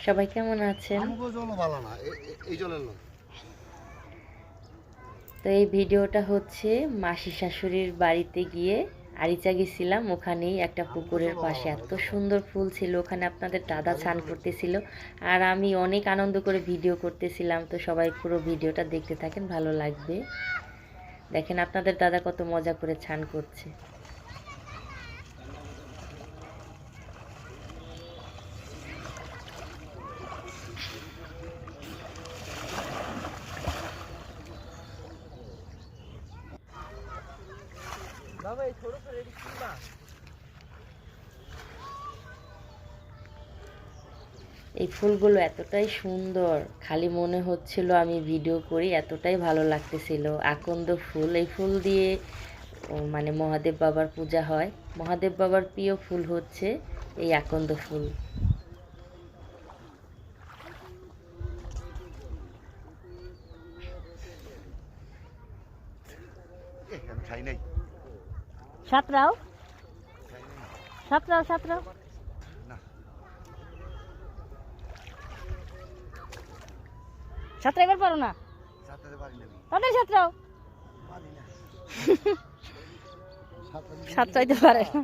সবাই কেমন আছেন? তো এই ভিডিওটা হচ্ছে মাসি শাশুড়ির বাড়িতে গিয়ে আরিচা গেছিলাম। ওখানেই একটা পুকুরের পাশে এত সুন্দর ফুল ছিল, ওখানে আপনাদের দাদা স্নান করতেছিল আর আমি অনেক আনন্দ করে ভিডিও করতেছিলাম। তো সবাই পুরো ভিডিওটা দেখতে থাকেন, ভালো লাগবে। দেখেন আপনাদের দাদা কত মজা করে স্নান করছে। এই ফুলগুলো এতটাই সুন্দর, খালি মনে হচ্ছিল আমি ভিডিও করি, এতটাই ভালো লাগতেছিল। আকন্দ ফুল, এই ফুল দিয়ে মানে মহাদেব বাবার পূজা হয়। মহাদেব বাবার প্রিয় ফুল হচ্ছে এই আকন্দ ফুল। সাতরাও সাতরাও সাতরাও সাতরা এবার পারো না, তাদের সাতরাও সাতরাইতে পারে না।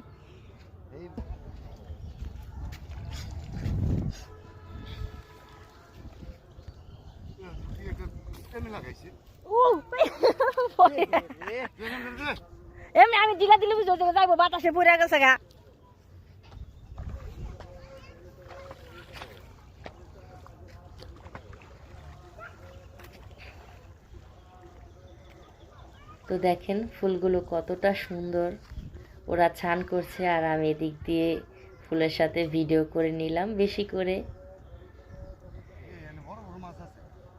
এমনি আমি দিলা দিলে বুঝতে যাইবো, বাতাসে পড়ে গেছে গা। তো দেখেন ফুলগুলো কতটা সুন্দর, ওরা স্নান করছে আর আমি এদিক দিয়ে ফুলের সাথে ভিডিও করে নিলাম বেশি করে।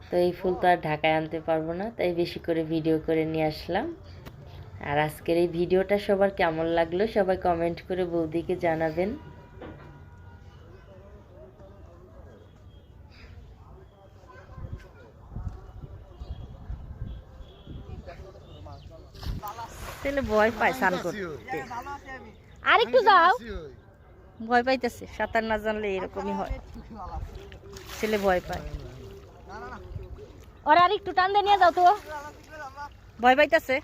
তো এই ফুল তো আর ঢাকায় আনতে পারবো না, তাই বেশি করে ভিডিও করে নিয়ে আসলাম। আর আজকের এই ভিডিওটা সবার কেমন লাগলো সবাই কমেন্ট করে বৌদিকে জানাবেন। ছেলে ভয় পায় স্নান করতে, আর একটু যাও, ভয় পাইতেছে, সাঁতার না জানলে এরকমই হয়, ছেলে ভয় পায়। ওরা আর একটু টান দিয়ে নিয়ে যাও তো, ভয় পাইতেছে।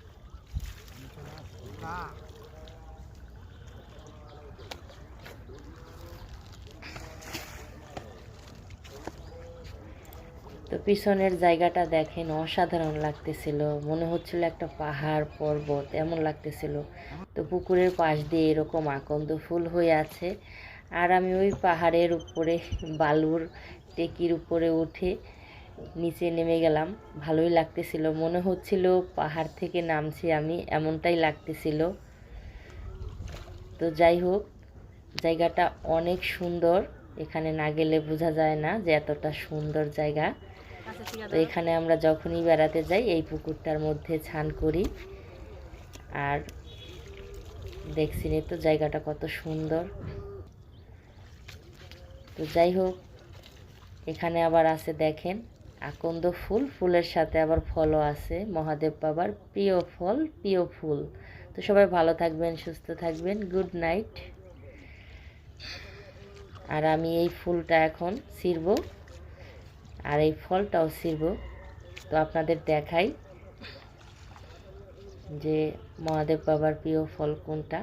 তো পিছনের জায়গাটা দেখেন অসাধারণ লাগতেছিল, মনে হচ্ছিল একটা পাহাড় পর্বত এমন লাগতেছিল। তো পুকুরের পাশ দিয়ে এরকম আকন্দ ফুল হয়ে আছে আর আমি ওই পাহাড়ের উপরে বালুর টেকির উপরে উঠে নিচে নেমে গেলাম। ভালোই লাগতেছিল, মনে হচ্ছিল পাহাড় থেকে নামছি আমি, এমনটাই লাগতেছিল। তো যাই হোক, জায়গাটা অনেক সুন্দর, এখানে না গেলে বোঝা যায় না যে এতটা সুন্দর জায়গা। তো এখানে আমরা যখনই বেড়াতে যাই এই পুকুরটার মধ্যে স্নান করি। আর দেখছিনি তো জায়গাটা কত সুন্দর। তো যাই হোক, এখানে আবার আছে দেখেন আকন্দ ফুল, ফুলের সাথে আবার ফলও আছে, মহাদেব বাবার প্রিয় ফল প্রিয় ফুল। তো সবাই ভালো থাকবেন, সুস্থ থাকবেন, গুড নাইট। আর আমি এই ফুলটা এখন ছিঁড়ব আর এই ফলটাও ছিঁড়ব। তো আপনাদের দেখাই যে মহাদেব বাবার প্রিয় ফল কোনটা।